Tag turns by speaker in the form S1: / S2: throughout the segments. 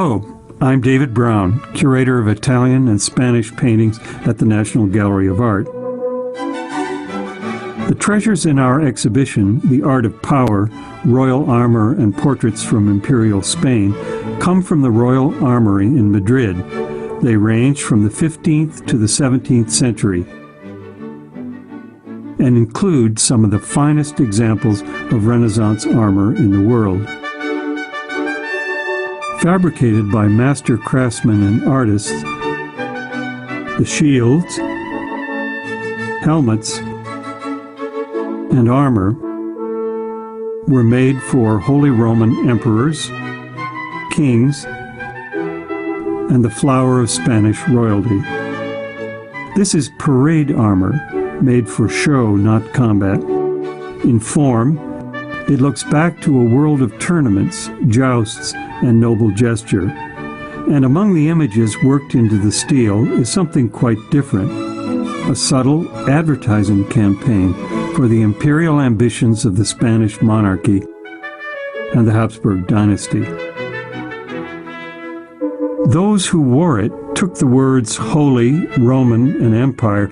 S1: Hello, I'm David Brown, curator of Italian and Spanish paintings at the National Gallery of Art. The treasures in our exhibition, The Art of Power, Royal Armor and Portraits from Imperial Spain, come from the Royal Armory in Madrid. They range from the 15th to the 17th century and include some of the finest examples of Renaissance armor in the world. Fabricated by master craftsmen and artists, the shields, helmets, and armor were made for Holy Roman emperors, kings, and the flower of Spanish royalty. This is parade armor, made for show, not combat. In form, it looks back to a world of tournaments, jousts, and noble gesture. And among the images worked into the steel is something quite different, a subtle advertising campaign for the imperial ambitions of the Spanish monarchy and the Habsburg dynasty. Those who wore it took the words Holy, Roman, and Empire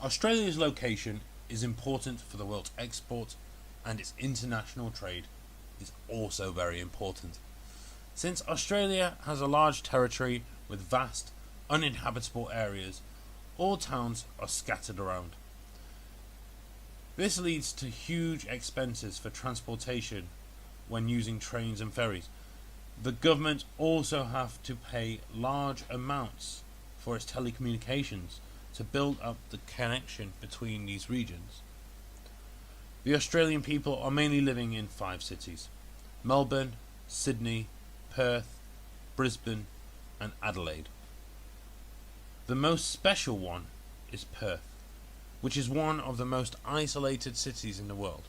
S2: Australia's location is important for the world's export, and its international trade is also very important. Since Australia has a large territory with vast, uninhabitable areas, all towns are scattered around. This leads to huge expenses for transportation when using trains and ferries. The government also have to pay large amounts for its telecommunications to build up the connection between these regions. The Australian people are mainly living in 5 cities: Melbourne, Sydney, Perth, Brisbane, and Adelaide. The most special one is Perth, which is one of the most isolated cities in the world.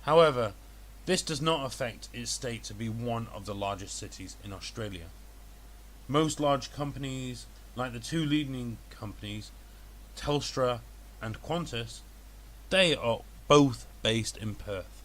S2: However, this does not affect its state to be one of the largest cities in Australia. Most large companies, like the 2 leading companies, Telstra and Qantas, they are both based in Perth.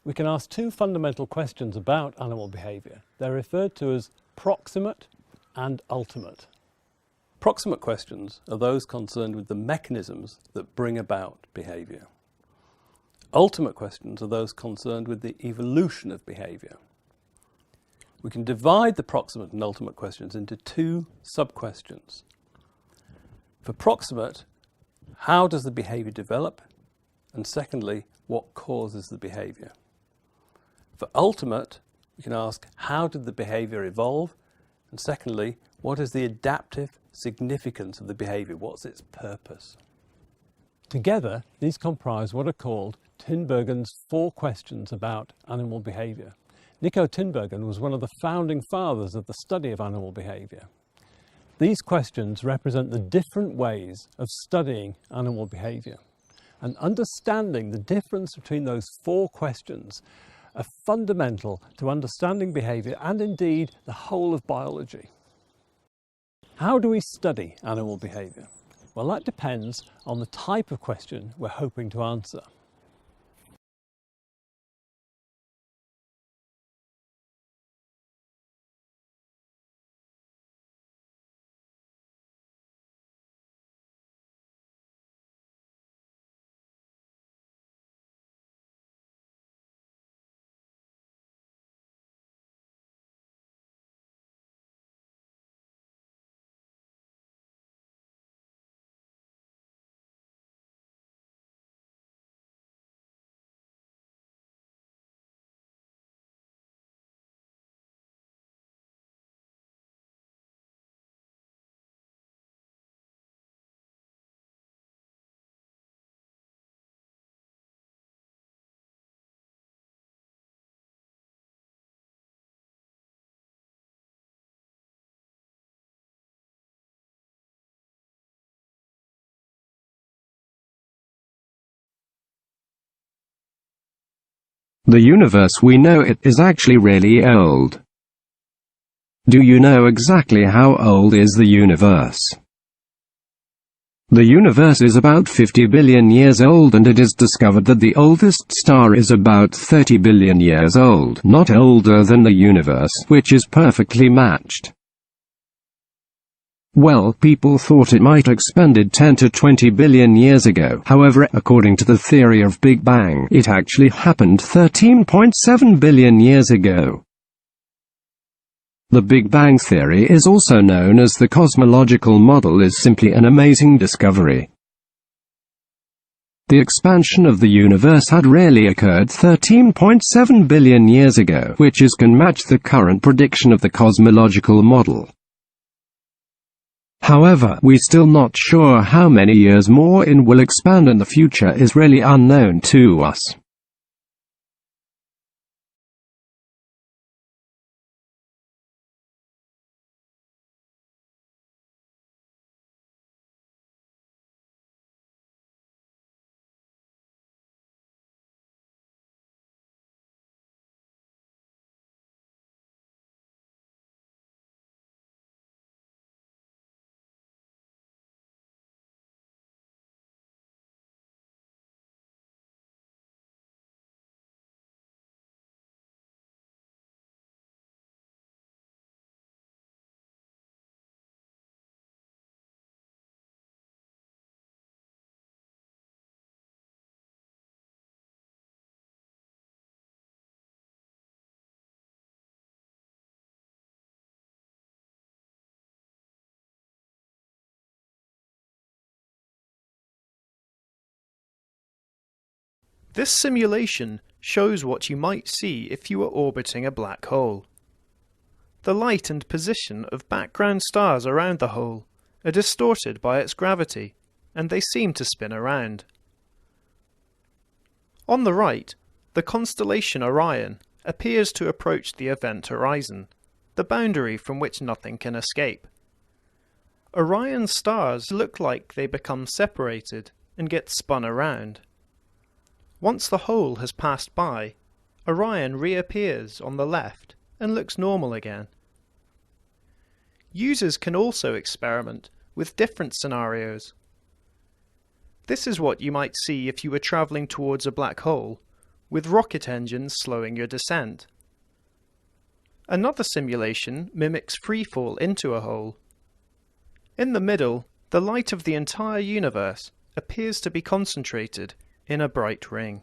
S3: We can ask 2 fundamental questions about animal behaviour. They're referred to as proximate and ultimate. Proximate questions are those concerned with the mechanisms that bring about behaviour. Ultimate questions are those concerned with the evolution of behaviour. We can divide the proximate and ultimate questions into 2 sub-questions. For proximate, how does the behaviour develop? And secondly, what causes the behaviour? For ultimate, we can ask, how did the behaviour evolve? And secondly, What is the adaptive significance of the behaviour? What's its purpose? Together, these comprise what are called Tinbergen's 4 questions about animal behaviour. Nico Tinbergen was one of the founding fathers of the study of animal behaviour. These questions represent the different ways of studying animal behaviour, and understanding the difference between those 4 questions are fundamental to understanding behaviour and indeed the whole of biology. How do we study animal behaviour? Well, that depends on the type of question we're hoping to answer.
S4: The universe we know it is actually really old. Do you know exactly how old is the universe? The universe is about 50 billion years old, and it is discovered that the oldest star is about 30 billion years old, not older than the universe, which is perfectly matched. Well, people thought it might expanded 10 to 20 billion years ago. However, according to the theory of Big Bang, it actually happened 13.7 billion years ago. The Big Bang theory is also known as the cosmological model, is simply an amazing discovery. The expansion of the universe had really occurred 13.7 billion years ago, which can match the current prediction of the cosmological model. However, we're still not sure how many years more it will expand, and the future is really unknown to us.
S5: This simulation shows what you might see if you were orbiting a black hole. The light and position of background stars around the hole are distorted by its gravity, and they seem to spin around. On the right, the constellation Orion appears to approach the event horizon, the boundary from which nothing can escape. Orion's stars look like they become separated and get spun around. Once the hole has passed by, Orion reappears on the left and looks normal again. Users can also experiment with different scenarios. This is what you might see if you were travelling towards a black hole, with rocket engines slowing your descent. Another simulation mimics freefall into a hole. In the middle, the light of the entire universe appears to be concentrated in a bright ring.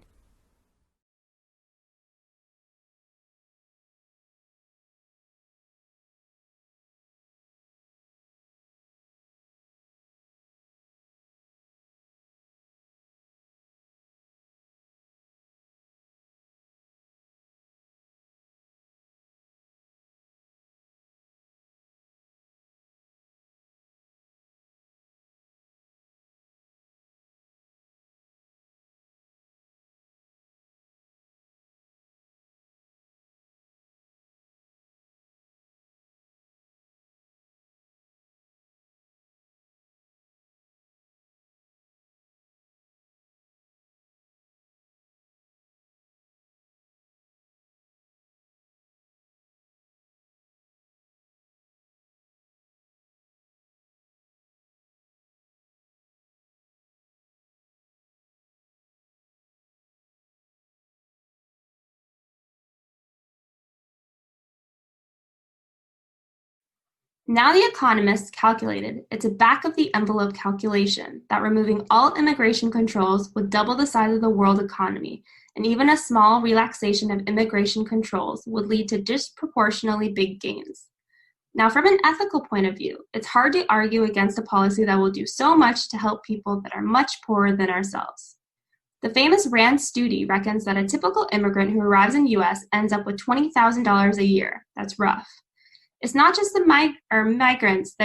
S6: Now the economists calculated it's a back-of-the-envelope calculation that removing all immigration controls would double the size of the world economy, and even a small relaxation of immigration controls would lead to disproportionately big gains. Now, from an ethical point of view, it's hard to argue against a policy that will do so much to help people that are much poorer than ourselves. The famous Rand study reckons that a typical immigrant who arrives in the US ends up with $20,000 a year. That's rough. It's not just the migrants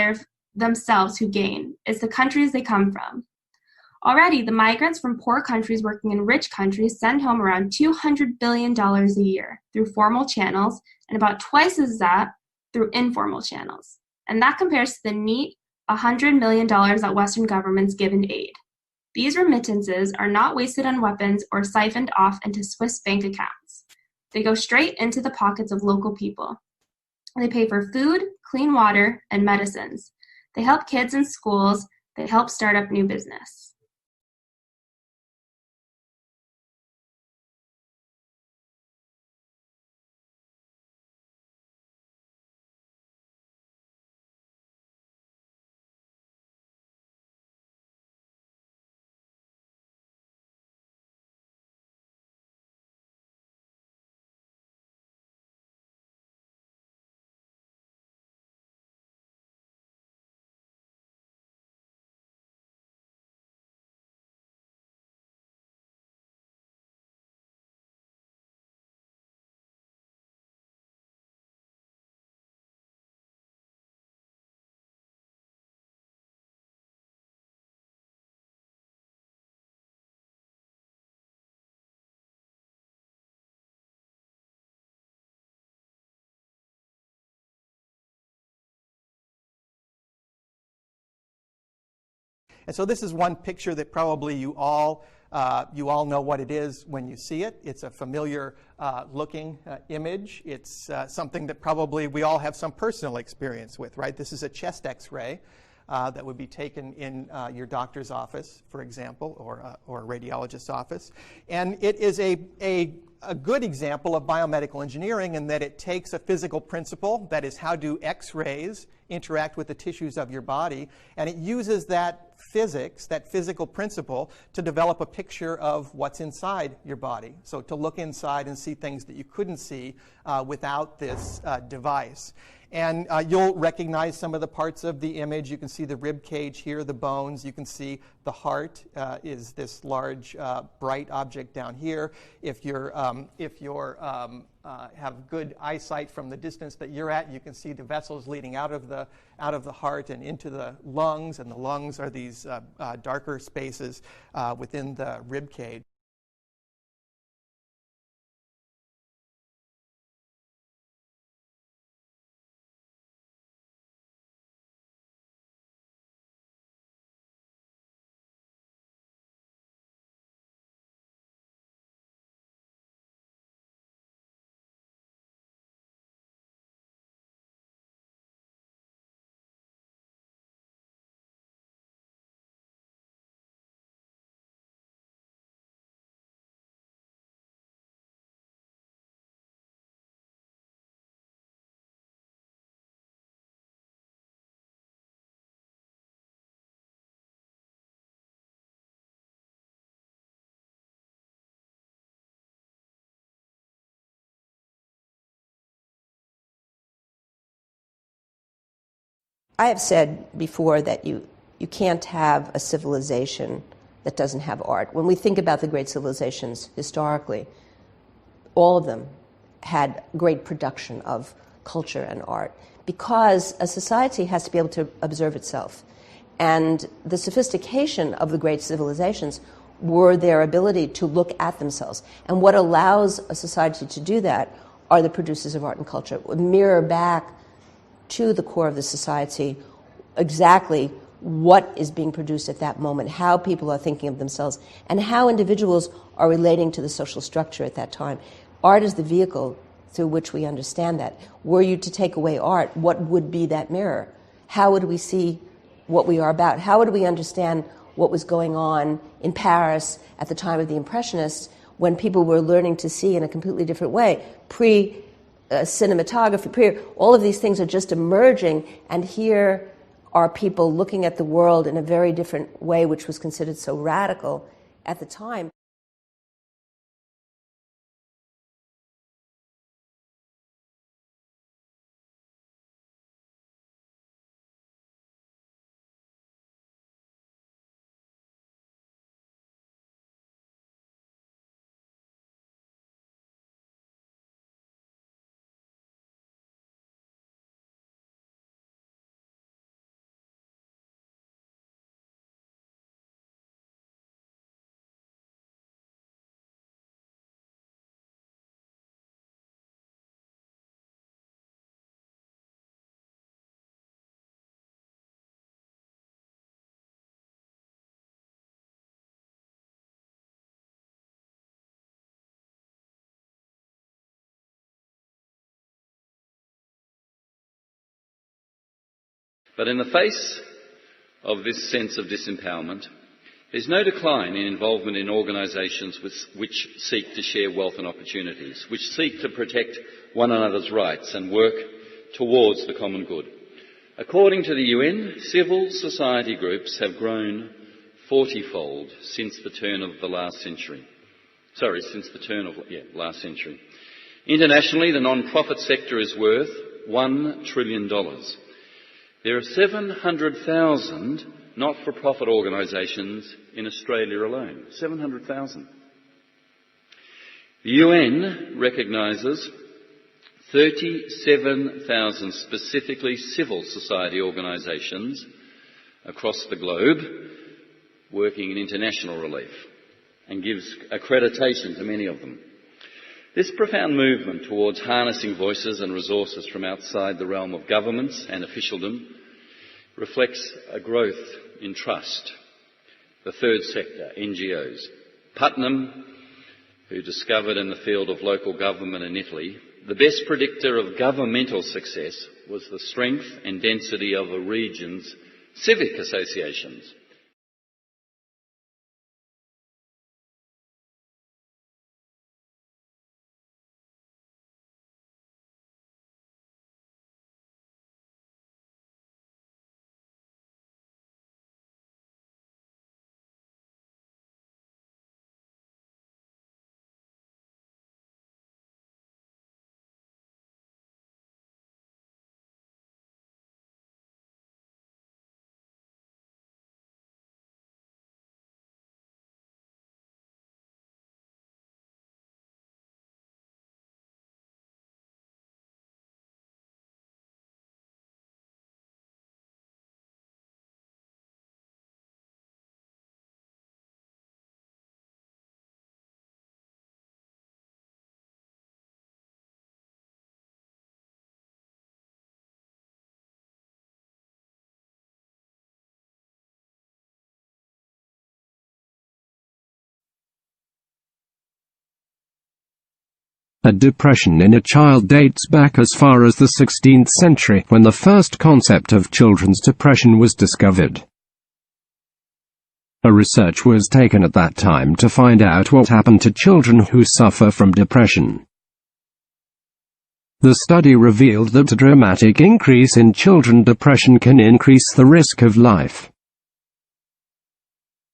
S6: themselves who gain, it's the countries they come from. Already, the migrants from poor countries working in rich countries send home around $200 billion a year through formal channels, and about twice as that through informal channels. And that compares to the neat $100 million that Western governments give in aid. These remittances are not wasted on weapons or siphoned off into Swiss bank accounts. They go straight into the pockets of local people. They pay for food, clean water, and medicines. They help kids in schools. They help start up new business.
S7: And so this is one picture that probably you all know what it is when you see it. It's a familiar looking image. It's something that probably we all have some personal experience with, right? This is a chest X-ray that would be taken in your doctor's office, for example, or a radiologist's office. And it is a good example of biomedical engineering in that it takes a physical principle, that is, how do X-rays interact with the tissues of your body, and it uses that physics, that physical principle, to develop a picture of what's inside your body. So to look inside and see things that you couldn't see without this device. And you'll recognize some of the parts of the image. You can see the rib cage here, the bones. You can see the heart is this large, bright object down here. If you're have good eyesight from the distance that you're at, you can see the vessels leading out of the heart and into the lungs. And the lungs are these darker spaces within the rib cage.
S8: I have said before that you can't have a civilization that doesn't have art. When we think about the great civilizations historically, all of them had great production of culture and art because a society has to be able to observe itself. And the sophistication of the great civilizations were their ability to look at themselves. And what allows a society to do that are the producers of art and culture. It would mirror back to the core of the society exactly what is being produced at that moment, how people are thinking of themselves, and how individuals are relating to the social structure at that time. Art is the vehicle through which we understand that. Were you to take away art, what would be that mirror? How would we see what we are about? How would we understand what was going on in Paris at the time of the Impressionists when people were learning to see in a completely different way, cinematography, period. All of these things are just emerging, and here are people looking at the world in a very different way, which was considered so radical at the time.
S9: But in the face of this sense of disempowerment, there's no decline in involvement in organisations which seek to share wealth and opportunities, which seek to protect one another's rights and work towards the common good. According to the UN, civil society groups have grown 40-fold since the turn of the last century. Last century. Internationally, the non-profit sector is worth $1 trillion. There are 700,000 not-for-profit organisations in Australia alone. 700,000. The UN recognises 37,000 specifically civil society organisations across the globe working in international relief and gives accreditation to many of them. This profound movement towards harnessing voices and resources from outside the realm of governments and officialdom reflects a growth in trust. The third sector, NGOs. Putnam, who discovered in the field of local government in Italy, the best predictor of governmental success was the strength and density of a region's civic associations.
S4: A depression in a child dates back as far as the 16th century, when the first concept of children's depression was discovered. A research was taken at that time to find out what happened to children who suffer from depression. The study revealed that a dramatic increase in children depression can increase the risk of life.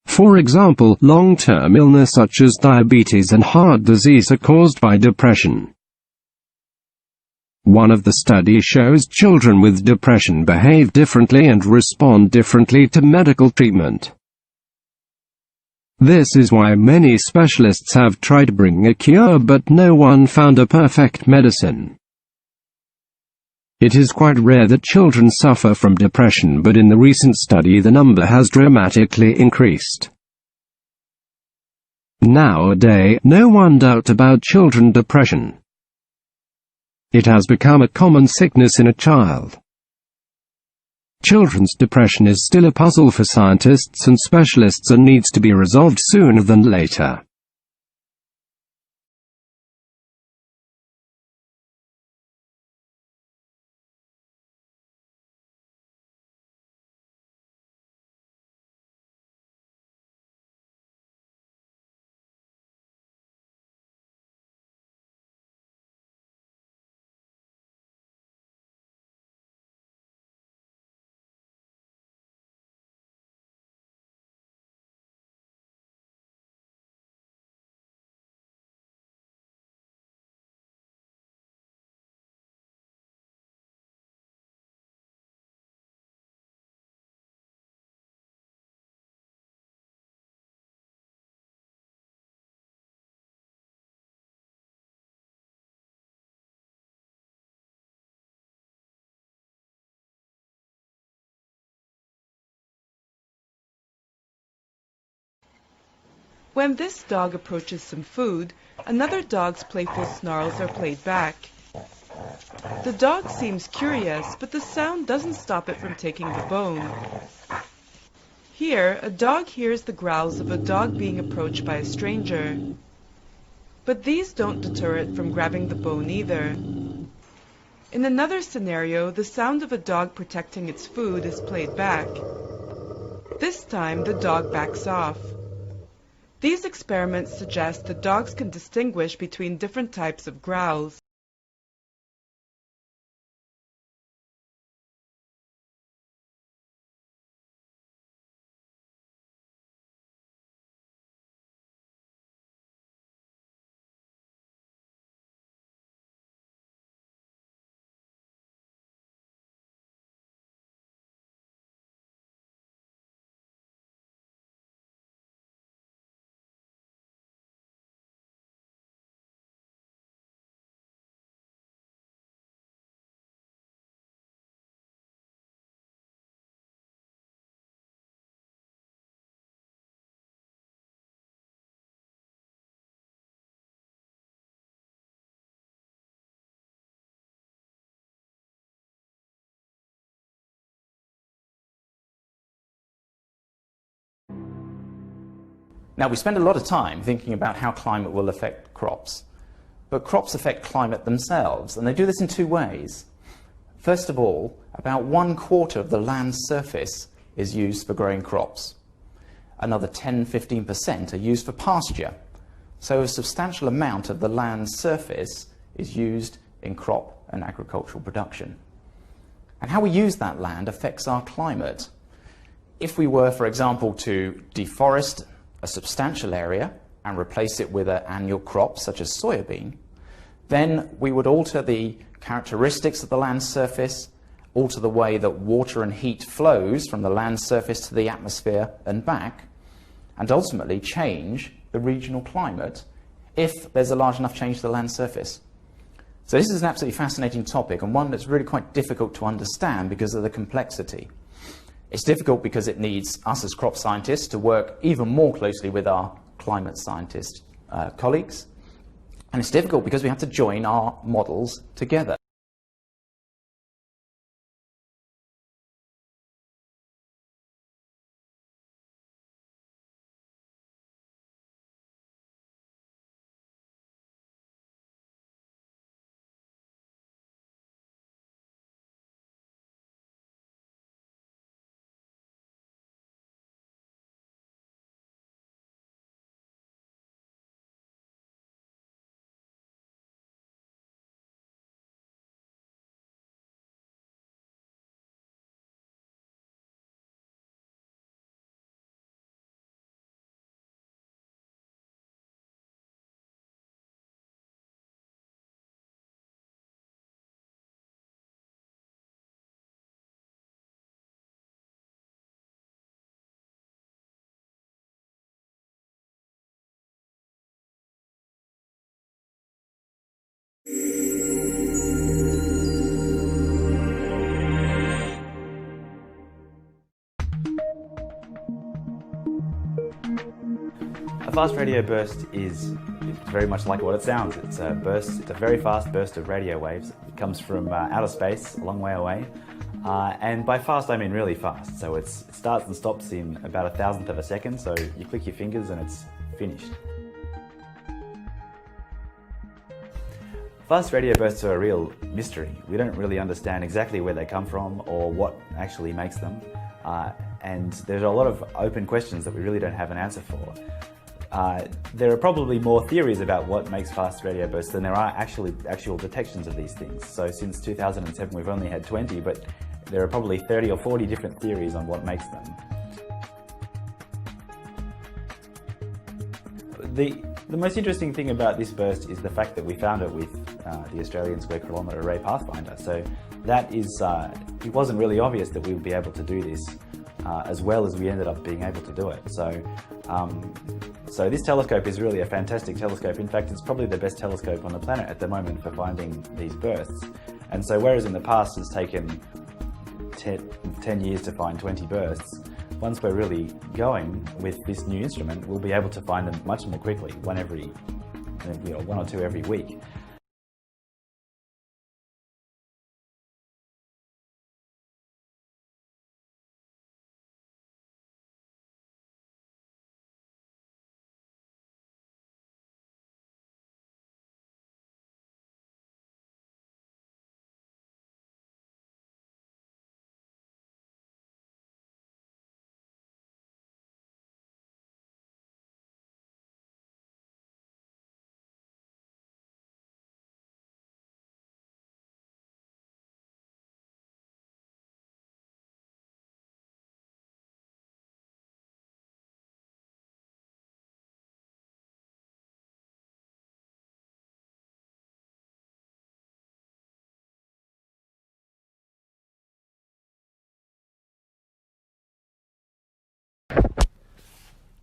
S4: For example, long-term illness such as diabetes and heart disease are caused by depression. One of the studies shows children with depression behave differently and respond differently to medical treatment. This is why many specialists have tried bringing a cure, but no one found a perfect medicine. It is quite rare that children suffer from depression, but in the recent study the number has dramatically increased. Nowadays, no one doubts about children depression. It has become a common sickness in a child. Children's depression is still a puzzle for scientists and specialists and needs to be resolved sooner than later.
S10: When this dog approaches some food, another dog's playful snarls are played back. The dog seems curious, but the sound doesn't stop it from taking the bone. Here, a dog hears the growls of a dog being approached by a stranger. But these don't deter it from grabbing the bone either. In another scenario, the sound of a dog protecting its food is played back. This time, the dog backs off. These experiments suggest that dogs can distinguish between different types of growls.
S11: Now, we spend a lot of time thinking about how climate will affect crops, but crops affect climate themselves, and they do this in two ways. First of all, about 1/4 of the land's surface is used for growing crops. Another 10–15% are used for pasture, so a substantial amount of the land's surface is used in crop and agricultural production. And how we use that land affects our climate. If we were, for example, to deforest a substantial area and replace it with an annual crop such as soybean, then we would alter the characteristics of the land surface, alter the way that water and heat flows from the land surface to the atmosphere and back, and ultimately change the regional climate if there's a large enough change to the land surface. So this is an absolutely fascinating topic, and one that's really quite difficult to understand because of the complexity. It's difficult because it needs us as crop scientists to work even more closely with our climate scientist colleagues. And it's difficult because we have to join our models together.
S12: A fast radio burst is very much like what it sounds. It's a burst. It's a very fast burst of radio waves. It comes from outer space, a long way away. And by fast, I mean really fast. So it starts and stops in about 1,000th of a second. So you click your fingers and it's finished. Fast radio bursts are a real mystery. We don't really understand exactly where they come from or what actually makes them. And there's a lot of open questions that we really don't have an answer for. There are probably more theories about what makes fast radio bursts than there are actual detections of these things. So since 2007 we've only had 20, but there are probably 30 or 40 different theories on what makes them. The most interesting thing about this burst is the fact that we found it with the Australian Square Kilometre Array Pathfinder. So that is, it wasn't really obvious that we would be able to do this as well as we ended up being able to do it. So this telescope is really a fantastic telescope. In fact, it's probably the best telescope on the planet at the moment for finding these bursts. And so whereas in the past it's taken 10 years to find 20 bursts, once we're really going with this new instrument, we'll be able to find them much more quickly, one or two every week.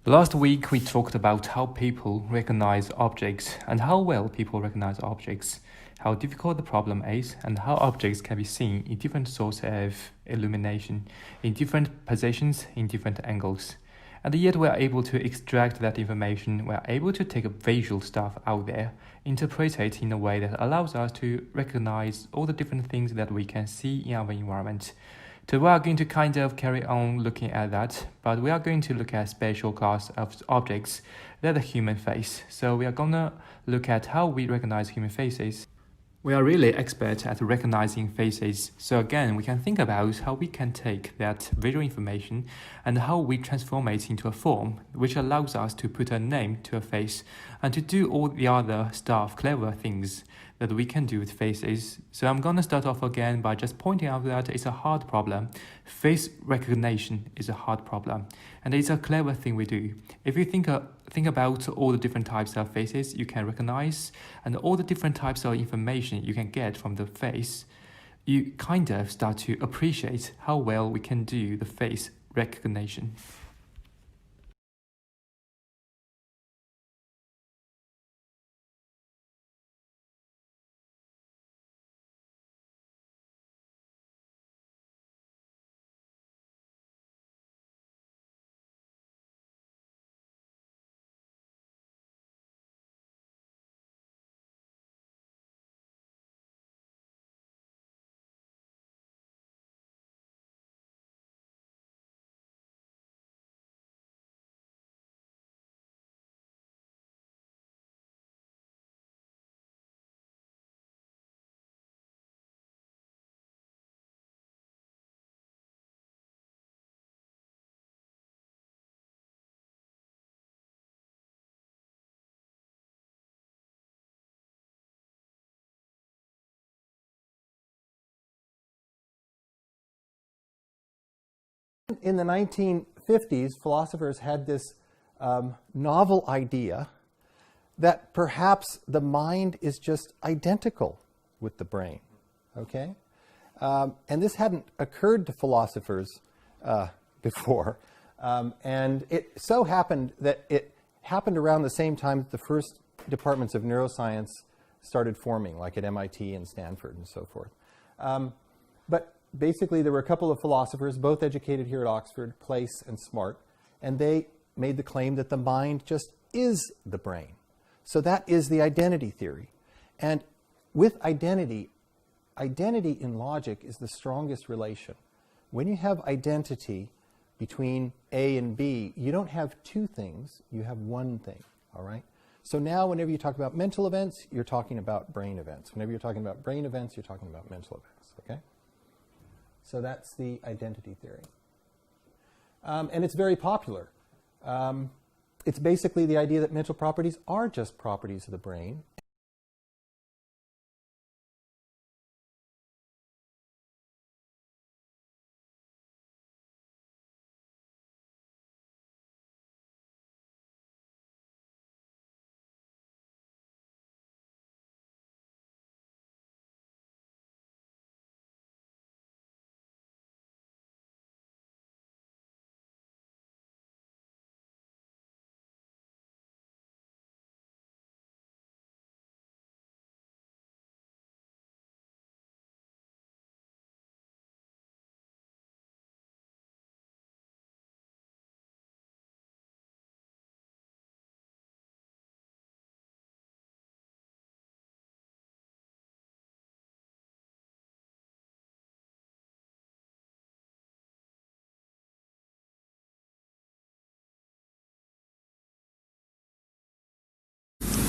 S13: Last week we talked about how people recognize objects and how well people recognize objects, how difficult the problem is, and how objects can be seen in different sources of illumination, in different positions, in different angles. And yet we are able to extract that information, we are able to take visual stuff out there, interpret it in a way that allows us to recognize all the different things that we can see in our environment. So we are going to kind of carry on looking at that, but we are going to look at special class of objects that the human face. So we are gonna look at how we recognize human faces. We are really expert at recognizing faces. So again, we can think about how we can take that visual information and how we transform it into a form, which allows us to put a name to a face and to do all the other stuff, clever things that we can do with faces. So I'm gonna start off again by just pointing out that it's a hard problem. Face recognition is a hard problem, and it's a clever thing we do. If you think about all the different types of faces you can recognize and all the different types of information you can get from the face, you kind of start to appreciate how well we can do the face recognition.
S7: In the 1950s, philosophers had this novel idea that perhaps the mind is just identical with the brain, okay? And this hadn't occurred to philosophers before. And it so happened that it happened around the same time that the first departments of neuroscience started forming, like at MIT and Stanford and so forth. But basically, there were a couple of philosophers, both educated here at Oxford, Place and Smart, and they made the claim that the mind just is the brain. So that is the identity theory. And with identity, identity in logic is the strongest relation. When you have identity between A and B, you don't have two things, you have one thing, all right? So now whenever you talk about mental events, you're talking about brain events. Whenever you're talking about brain events, you're talking about mental events, okay? So that's the identity theory. And it's very popular. It's basically the idea that mental properties are just properties of the brain.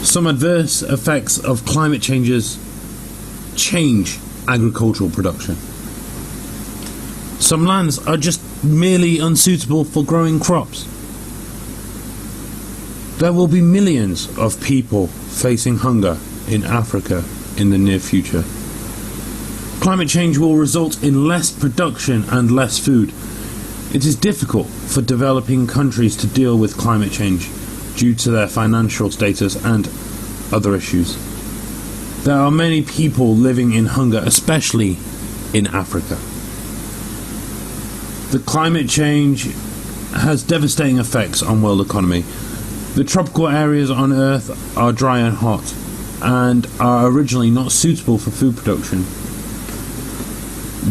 S2: Some adverse effects of climate changes change agricultural production. Some lands are just merely unsuitable for growing crops. There will be millions of people facing hunger in Africa in the near future. Climate change will result in less production and less food. It is difficult for developing countries to deal with climate change due to their financial status and other issues. There are many people living in hunger, especially in Africa. The climate change has devastating effects on world economy. The tropical areas on Earth are dry and hot, and are originally not suitable for food production.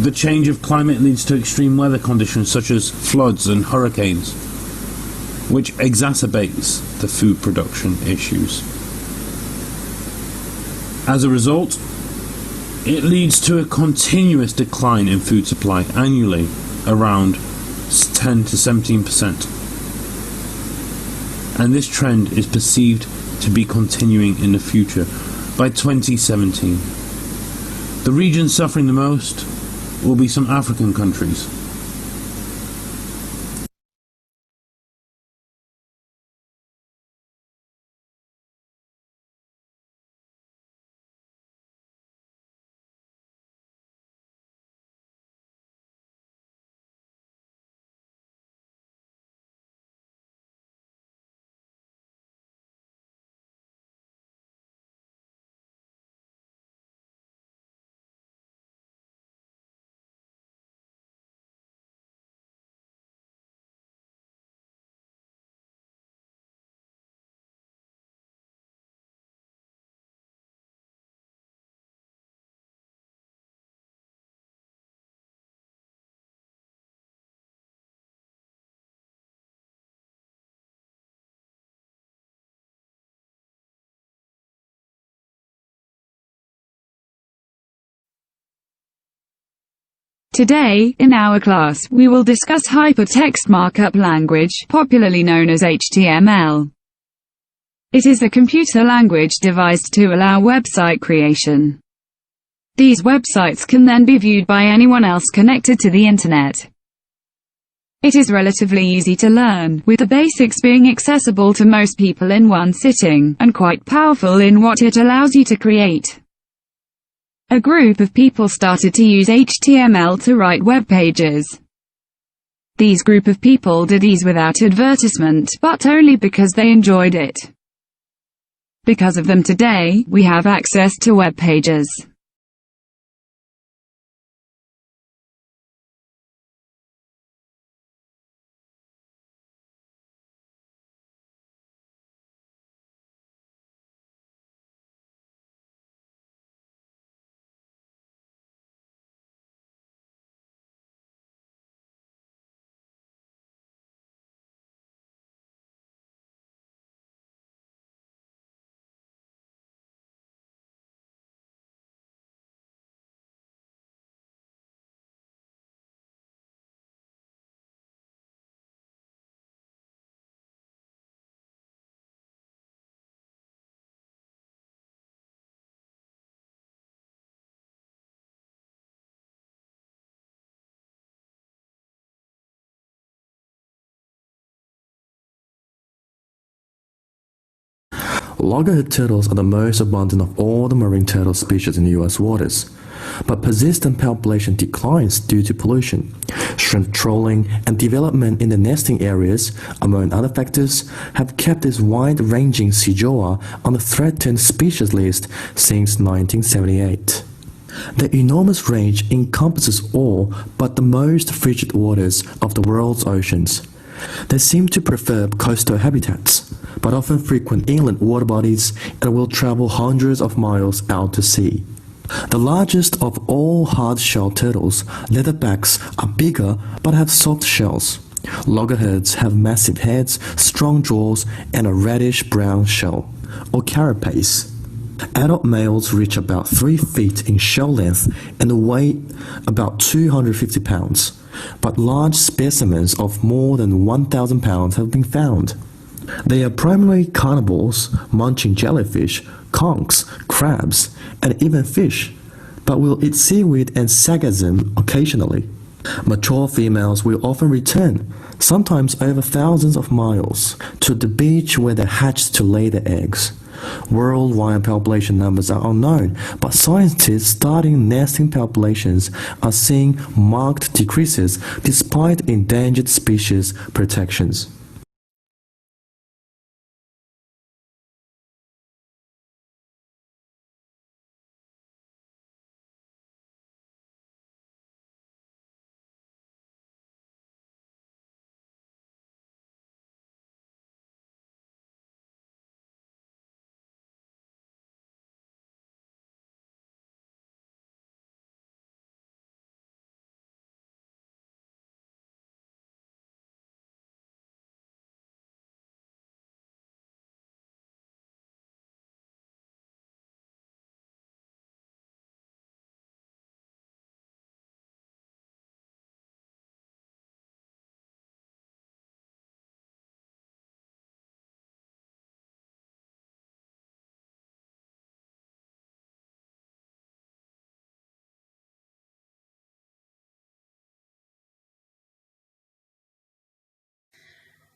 S2: The change of climate leads to extreme weather conditions such as floods and hurricanes, which exacerbates the food production issues. As a result, it leads to a continuous decline in food supply annually, around 10 to 17%. And this trend is perceived to be continuing in the future. By 2017, the region suffering the most will be some African countries.
S14: Today, in our class, we will discuss hypertext markup language, popularly known as HTML. It is a computer language devised to allow website creation. These websites can then be viewed by anyone else connected to the internet. It is relatively easy to learn, with the basics being accessible to most people in one sitting, and quite powerful in what it allows you to create. A group of people started to use HTML to write web pages. These group of people did these without advertisement, but only because they enjoyed it. Because of them today, we have access to web pages.
S15: Loggerhead turtles are the most abundant of all the marine turtle species in the US waters, but persistent population declines due to pollution, shrimp trawling, and development in the nesting areas, among other factors, have kept this wide-ranging Cijoa on the threatened species list since 1978. The enormous range encompasses all but the most frigid waters of the world's oceans. They seem to prefer coastal habitats, but often frequent inland water bodies and will travel hundreds of miles out to sea. The largest of all hard-shelled turtles, leatherbacks, are bigger but have soft shells. Loggerheads have massive heads, strong jaws, and a reddish-brown shell, or carapace. Adult males reach about 3 feet in shell length and weigh about 250 pounds, but large specimens of more than 1,000 pounds have been found. They are primarily carnivores, munching jellyfish, conchs, crabs, and even fish, but will eat seaweed and sargassum occasionally. Mature females will often return, sometimes over thousands of miles, to the beach where they hatched to lay their eggs. Worldwide population numbers are unknown, but scientists studying nesting populations are seeing marked decreases despite endangered species protections.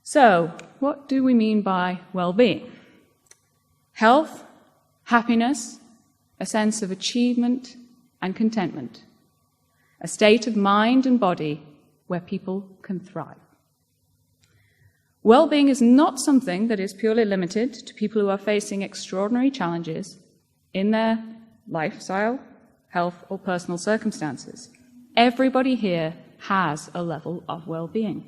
S16: So, what do we mean by well-being? Health, happiness, a sense of achievement and contentment, a state of mind and body where people can thrive. Well-being is not something that is purely limited to people who are facing extraordinary challenges in their lifestyle, health, or personal circumstances. Everybody here has a level of well-being.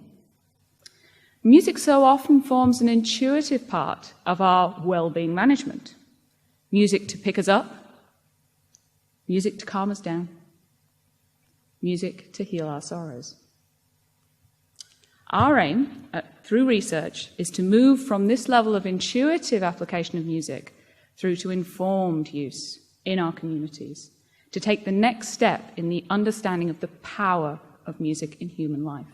S16: Music so often forms an intuitive part of our well-being management. Music to pick us up, music to calm us down, music to heal our sorrows. Our aim, through research, is to move from this level of intuitive application of music through to informed use in our communities, to take the next step in the understanding of the power of music in human life.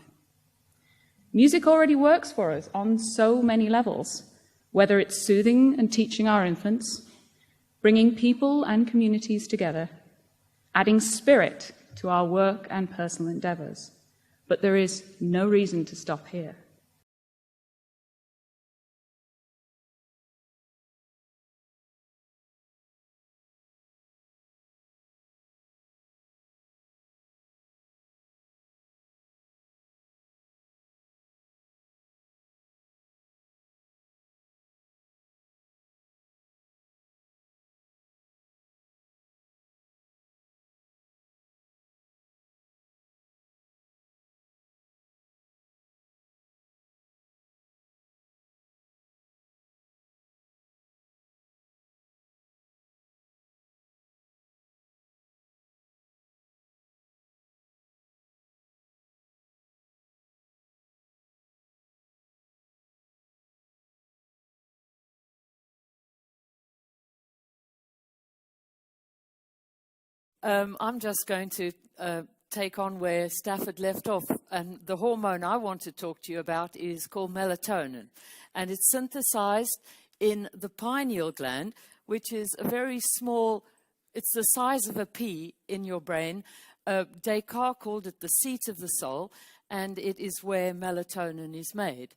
S16: Music already works for us on so many levels, whether it's soothing and teaching our infants, bringing people and communities together, adding spirit to our work and personal endeavours. But there is no reason to stop here.
S17: I'm just going to take on where Stafford left off. And the hormone I want to talk to you about is called melatonin. And it's synthesized in the pineal gland, which is a very small, it's the size of a pea in your brain. Descartes called it the seat of the soul, and it is where melatonin is made.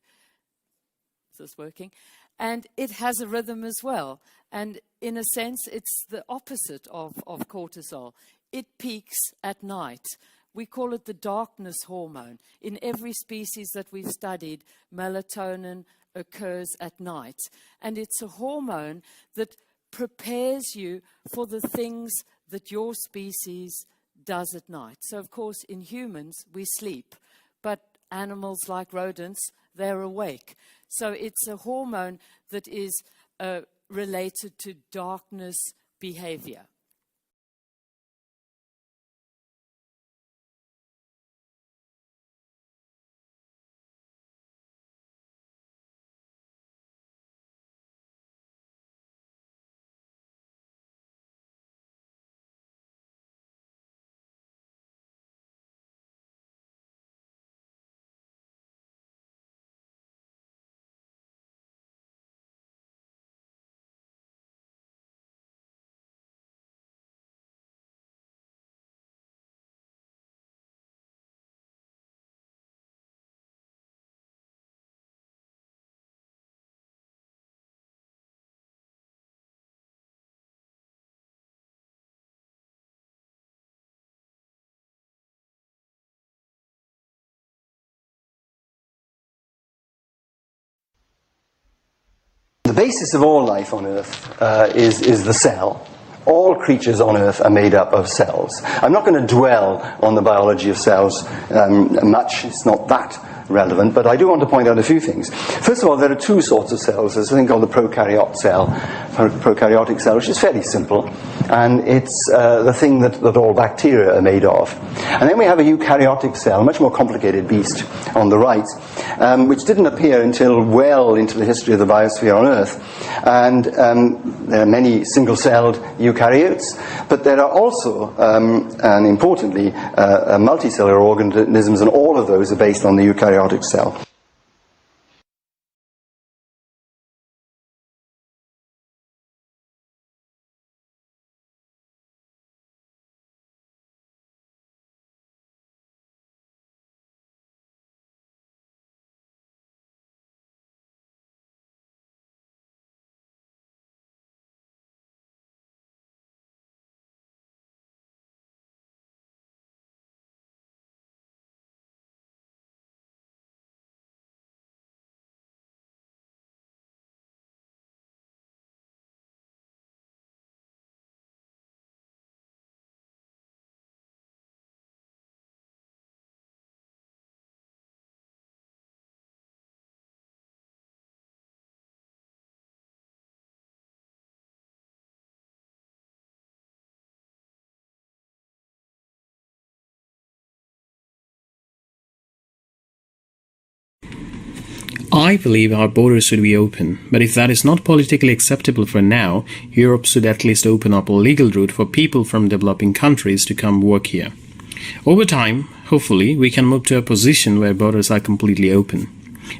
S17: Is this working? And it has a rhythm as well. And in a sense, it's the opposite of cortisol. It peaks at night. We call it the darkness hormone. In every species that we've studied, melatonin occurs at night. And it's a hormone that prepares you for the things that your species does at night. So, of course, in humans, we sleep. But animals like rodents, they're awake. So it's a hormone that is related to darkness behavior.
S18: the basis of all life on Earth is the cell. All creatures on Earth are made up of cells. I'm not going to dwell on the biology of cells much. It's not that relevant, but I do want to point out a few things. First of all, there are two sorts of cells. There's a thing called the prokaryotic cell, which is fairly simple, and it's the thing that all bacteria are made of. And then we have a eukaryotic cell, a much more complicated beast on the right, which didn't appear until well into the history of the biosphere on Earth. And there are many single-celled eukaryotes, but there are also, and importantly, multicellular organisms, and all of those are based on the eukaryotic cell.
S19: I believe our borders should be open, but if that is not politically acceptable for now, Europe should at least open up a legal route for people from developing countries to come work here. Over time, hopefully, we can move to a position where borders are completely open.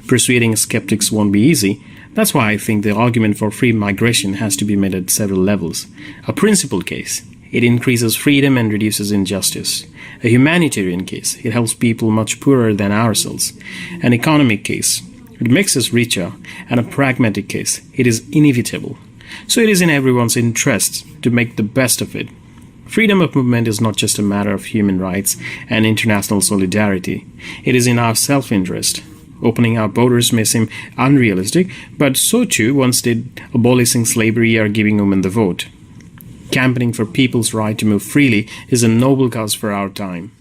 S19: Persuading skeptics won't be easy. That's why I think the argument for free migration has to be made at several levels. A principle case: it increases freedom and reduces injustice. A humanitarian case: it helps people much poorer than ourselves. An economic case: it makes us richer. And a pragmatic case: it is inevitable. So it is in everyone's interest to make the best of it. Freedom of movement is not just a matter of human rights and international solidarity. It is in our self-interest. Opening our borders may seem unrealistic, but so too once did abolishing slavery or giving women the vote. Campaigning for people's right to move freely is a noble cause for our time.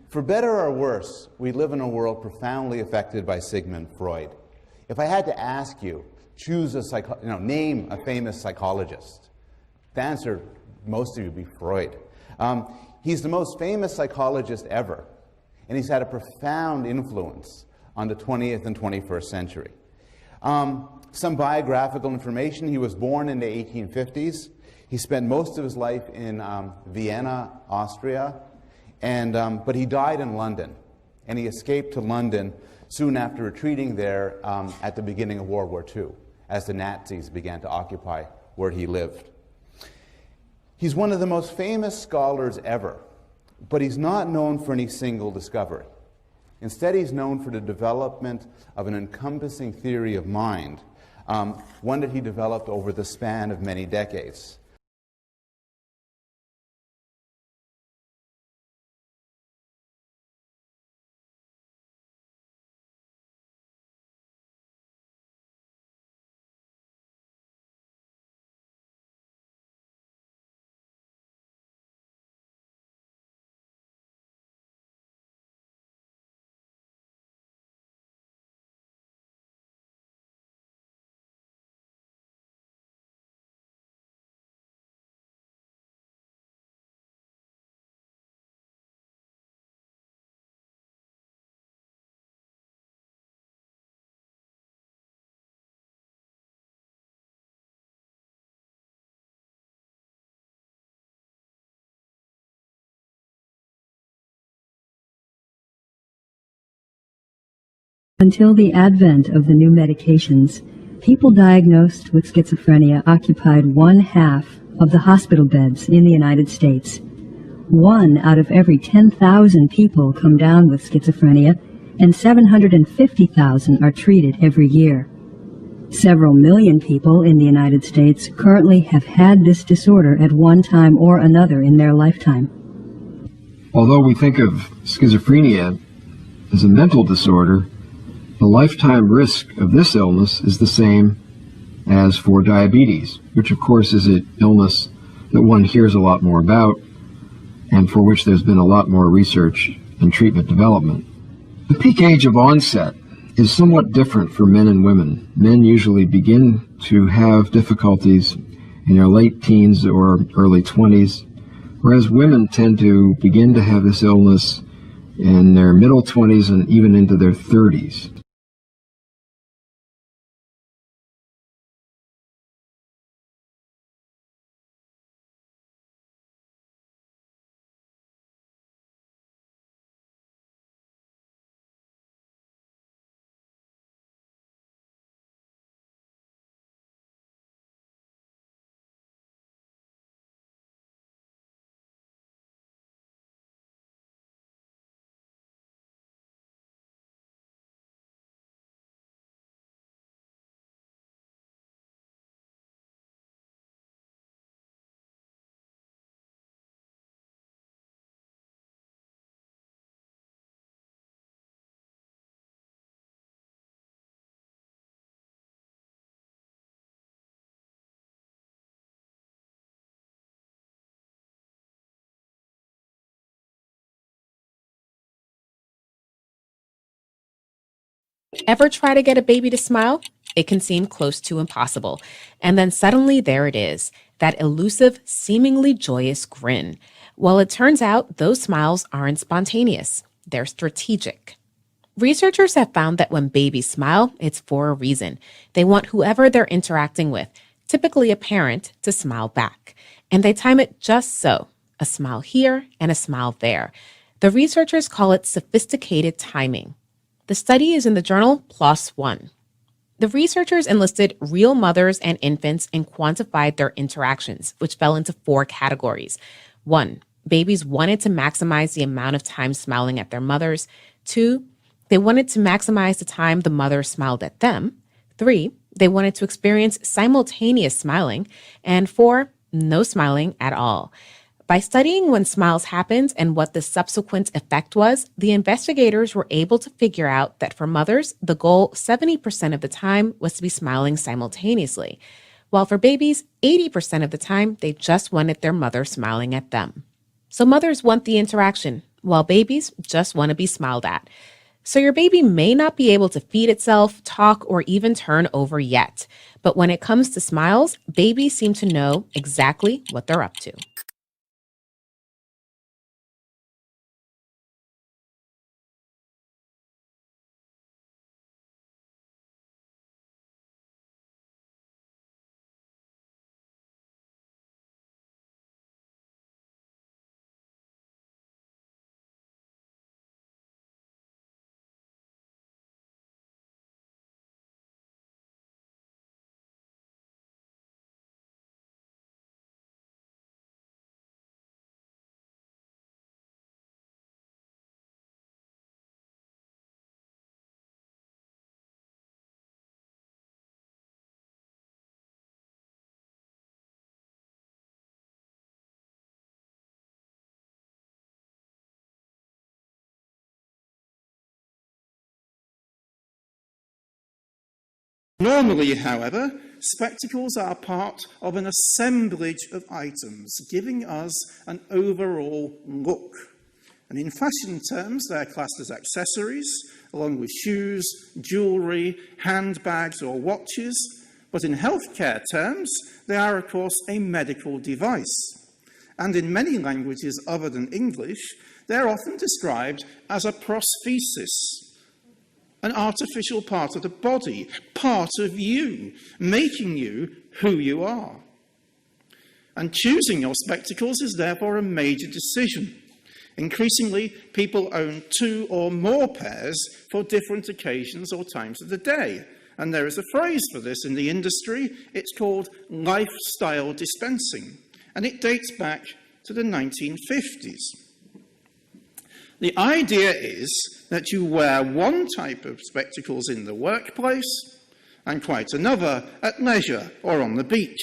S20: For better or worse, we live in a world profoundly affected by Sigmund Freud. If I had to ask you, name a famous psychologist, the answer, most of you, would be Freud. He's the most famous psychologist ever, and he's had a profound influence on the 20th and 21st century. Some biographical information: he was born in the 1850s. He spent most of his life in Vienna, Austria, but he died in London, and he escaped to London soon after retreating there at the beginning of World War II, as the Nazis began to occupy where he lived. He's one of the most famous scholars ever, but he's not known for any single discovery. Instead, he's known for the development of an encompassing theory of mind, one that he developed over the span of many decades.
S21: Until the advent of the new medications, people diagnosed with schizophrenia occupied 1/2 of the hospital beds in the United States. 1 out of every 10,000 people come down with schizophrenia, and 750,000 are treated every year. Several million people in the United States currently have had this disorder at one time or another in their lifetime.
S22: Although we think of schizophrenia as a mental disorder, the lifetime risk of this illness is the same as for diabetes, which of course is an illness that one hears a lot more about and for which there's been a lot more research and treatment development. The peak age of onset is somewhat different for men and women. Men usually begin to have difficulties in their late teens or early 20s, whereas women tend to begin to have this illness in their middle 20s and even into their 30s.
S23: Ever try to get a baby to smile? It can seem close to impossible. And then suddenly there it is, that elusive, seemingly joyous grin. Well, it turns out those smiles aren't spontaneous. They're strategic. Researchers have found that when babies smile, it's for a reason. They want whoever they're interacting with, typically a parent, to smile back. And they time it just so, a smile here and a smile there. The researchers call it sophisticated timing. The study is in the journal PLOS One. The researchers enlisted real mothers and infants and quantified their interactions, which fell into 4 categories. 1, babies wanted to maximize the amount of time smiling at their mothers. 2, they wanted to maximize the time the mother smiled at them. 3, they wanted to experience simultaneous smiling. And 4, no smiling at all. By studying when smiles happened and what the subsequent effect was, the investigators were able to figure out that for mothers, the goal 70% of the time was to be smiling simultaneously, while for babies, 80% of the time, they just wanted their mother smiling at them. So mothers want the interaction, while babies just want to be smiled at. So your baby may not be able to feed itself, talk, or even turn over yet. But when it comes to smiles, babies seem to know exactly what they're up to.
S24: Normally, however, spectacles are part of an assemblage of items, giving us an overall look. And in fashion terms, they're classed as accessories, along with shoes, jewellery, handbags or watches. But in healthcare terms, they are, of course, a medical device. And in many languages other than English, they're often described as a prosthesis, an artificial part of the body, part of you, making you who you are. And choosing your spectacles is therefore a major decision. Increasingly, people own 2 or more pairs for different occasions or times of the day. And there is a phrase for this in the industry. It's called lifestyle dispensing, and it dates back to the 1950s. The idea is that you wear one type of spectacles in the workplace and quite another at leisure or on the beach.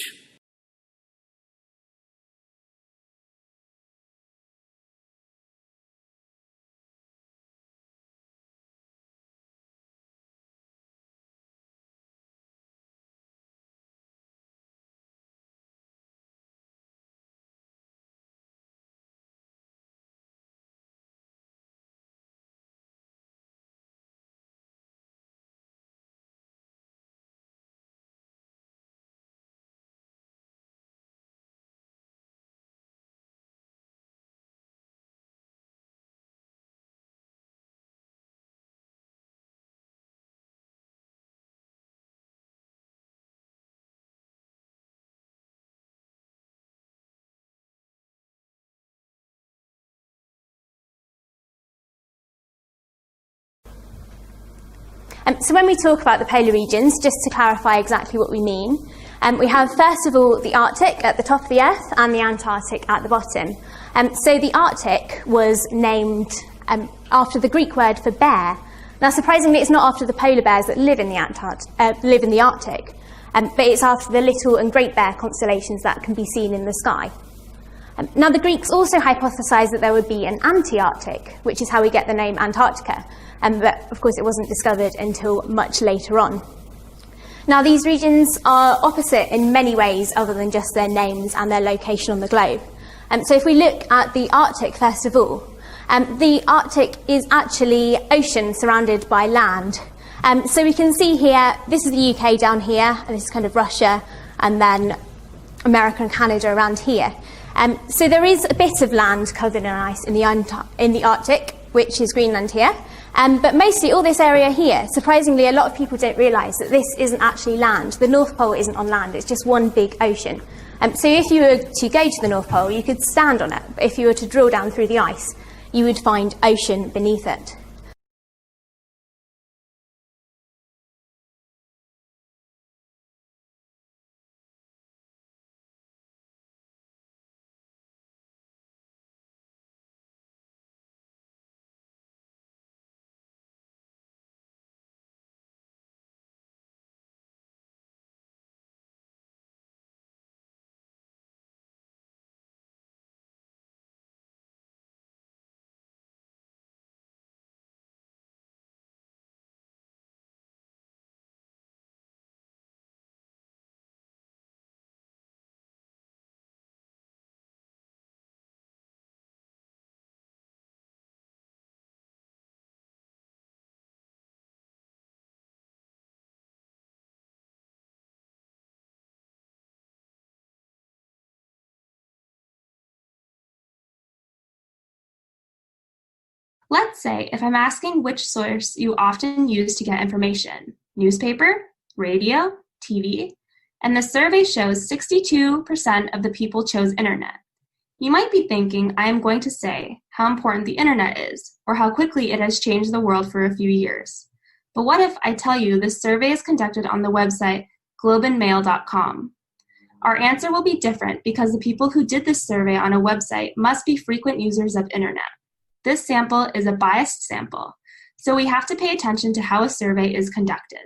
S1: So when we talk about the polar regions, just to clarify exactly what we mean, we have first of all the Arctic at the top of the Earth and the Antarctic at the bottom. So the Arctic was named after the Greek word for bear. Now surprisingly it's not after the polar bears that live in the Arctic, but it's after the Little and Great Bear constellations that can be seen in the sky. Now the Greeks also hypothesized that there would be an anti-Arctic, which is how we get the name Antarctica, but of course it wasn't discovered until much later on. Now these regions are opposite in many ways other than just their names and their location on the globe. So if we look at the Arctic first of all, the Arctic is actually ocean surrounded by land. So we can see here, this is the UK down here, and this is kind of Russia, and then America and Canada around here. So there is a bit of land covered in ice in the Arctic, which is Greenland here. But mostly all this area here, surprisingly, a lot of people don't realise that this isn't actually land. The North Pole isn't on land, it's just one big ocean. So if you were to go to the North Pole, you could stand on it. But if you were to drill down through the ice, you would find ocean beneath it.
S3: Let's say if I'm asking which source you often use to get information, newspaper, radio, TV, and the survey shows 62% of the people chose internet. You might be thinking I am going to say how important the internet is, or how quickly it has changed the world for a few years. But what if I tell you this survey is conducted on the website globeandmail.com? Our answer will be different because the people who did this survey on a website must be frequent users of internet. This sample is a biased sample, so we have to pay attention to how a survey is conducted.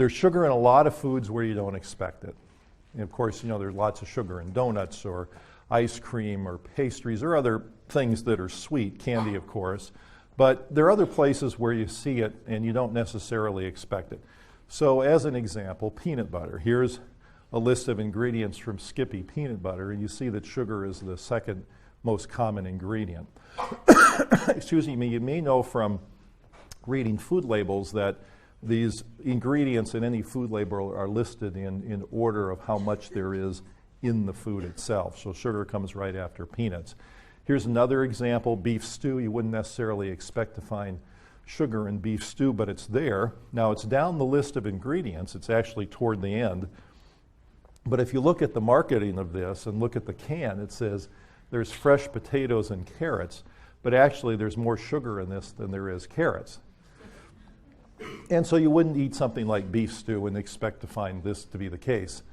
S5: There's sugar in a lot of foods where you don't expect it. And of course, you know, there's lots of sugar in donuts or ice cream or pastries or other things that are sweet, candy of course. But there are other places where you see it and you don't necessarily expect it. So as an example, peanut butter. Here's a list of ingredients from Skippy peanut butter, and you see that sugar is the second most common ingredient. Excuse me, you may know from reading food labels that these ingredients in any food label are listed in order of how much there is in the food itself. So sugar comes right after peanuts. Here's another example, beef stew. You wouldn't necessarily expect to find sugar in beef stew, but it's there. Now it's down the list of ingredients. It's actually toward the end. But if you look at the marketing of this and look at the can, it says there's fresh potatoes and carrots, but actually there's more sugar in this than there is carrots. And so you wouldn't eat something like beef stew and expect to find this to be the case.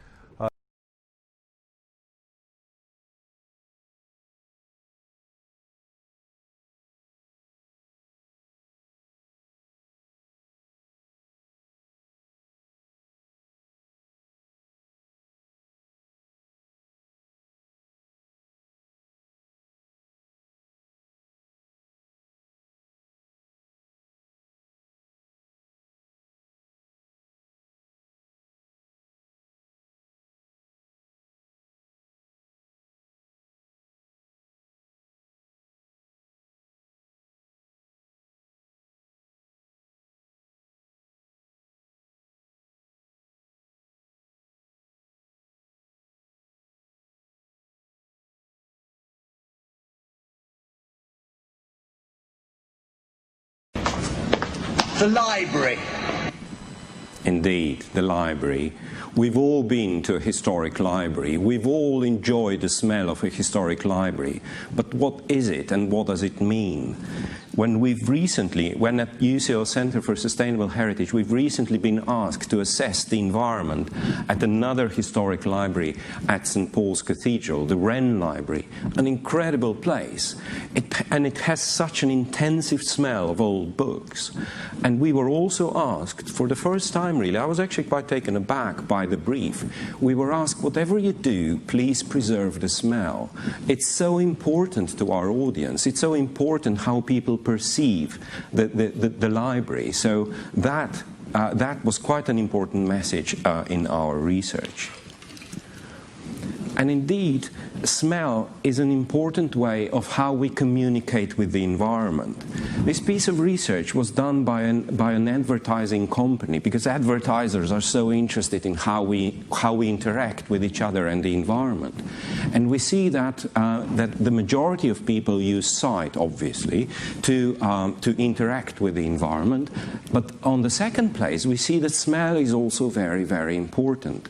S6: The library. Indeed, the library. We've all been to a historic library. We've all enjoyed the smell of a historic library. But what is it and what does it mean? When at UCL Center for Sustainable Heritage, we've recently been asked to assess the environment at another historic library at St. Paul's Cathedral, the Wren Library, an incredible place. And it has such an intensive smell of old books. And we were also asked, for the first time really, I was actually quite taken aback by the brief, we were asked, whatever you do, please preserve the smell. It's so important to our audience. It's so important how people perceive the library. So that was quite an important message in our research. And indeed, smell is an important way of how we communicate with the environment. This piece of research was done by an advertising company, because advertisers are so interested in how we interact with each other and the environment. And we see that the majority of people use sight, obviously, to interact with the environment. But on the second place, we see that smell is also very, very important.